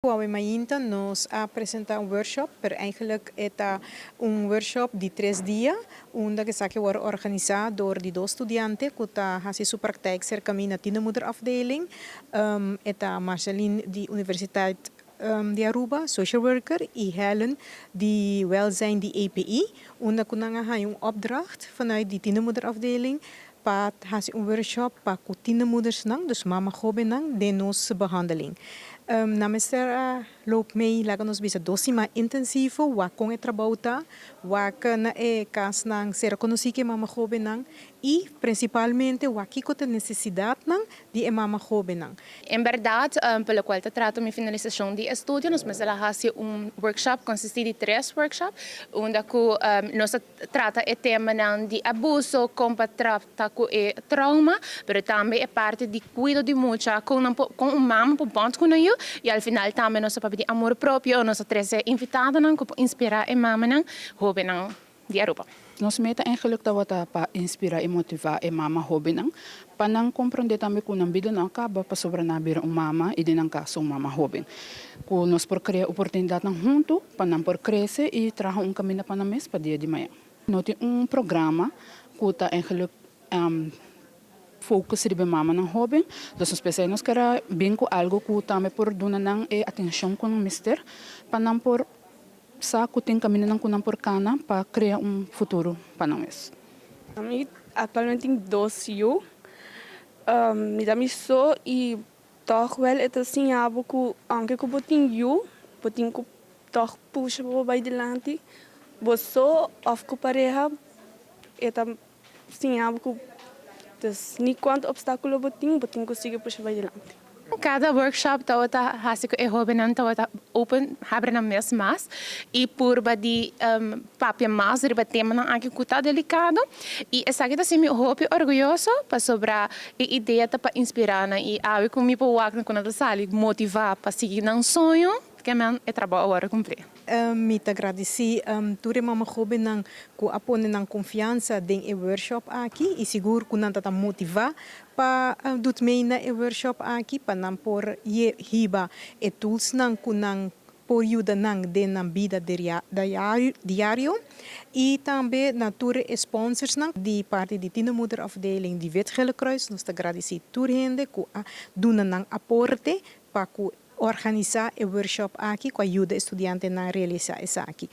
Huawei Mainta nos apresenta un workshop, pero eigenlijk es un workshop de 3 días, onde que wordt organizado door die 2 estudiantes que hacen su praktijk cerca de la tienermoederafdeling. Eta Marceline, die Universiteit de Aruba, social worker, en Helen, die welzijn, die EPI. Onde kunanga ha een opdracht vanuit die tienermoederafdeling. Pat hasi een workshop pa ku tienermoeders nang, dus mama gobe nang, de nos behandeling. Na mesera loopt mee, laga nos bisa dosima intensivo, wa con e trabauta, wa na e kas nang ser conosike mama gobe nang, e principalmente wa kiko te necesidad nang di e mama gobe nang. En verdad, pelo cual te trato mi finalización de estudio, nos vamos a hacer un workshop, consiste de 3 workshops, onde nos trata el tema de abuso, como trata com trauma, pero também é parte de cuidado de mucha com um mama por bond com eu e al final também nos papo de amor próprio, nos três invitados para inspirar a mama jovem de Aruba. Nos meta eigenlijk dat wat pa inspira e motiva e mama hobby nang panang compreender também que não vida não acaba para sobrar na beira mama e de não caso mama hobby. Que nos por criar oportunidade nang junto panang por crescer e trazer caminho para mes para dia de manhã. Nós tem programa que tá eigenlijk focus de mama nang hobby. Dus nos pensamos nós quer bem com algo que também por dona nang e atenção com mister panang por sa kuting kami ng kunang porkana para criar futuro para nós. Atualmente tenho 12 anos. Me dá missão e toch wel het assim abo que anche que botinho que toch puxa para adelante. Boso of que pareja eta assim abo que dus niet quanto obstáculo botinho consegue puxar para adelante. Cada workshop tawata hasiko e hobenan tawata open hebben na mes mas e por badi papia mas riba tema na aqui kuta delicado e essa que assim me hope orgulhoso para sobrar e ideia para inspirar na e awe com me po wak na kuna sali motivar para seguir um sonho que man é trabalho agora cumprir. Me te agradeci ture mama gobe nang ku apone nang confiança den e workshop aqui e seguro ku nan tata motivar pa dut mee na e workshop aqui pa nan por ye hiba e tools nang ku nang por ajuda nang den nang vida diario e também nature sponsors nang di parte di tienermoederafdeling di Wit-Gele Kruis nos te agradeci tur hende ku doen nang aporte pa ku organizar e workshop aqui com a ajuda estudante na realizar essa aqui.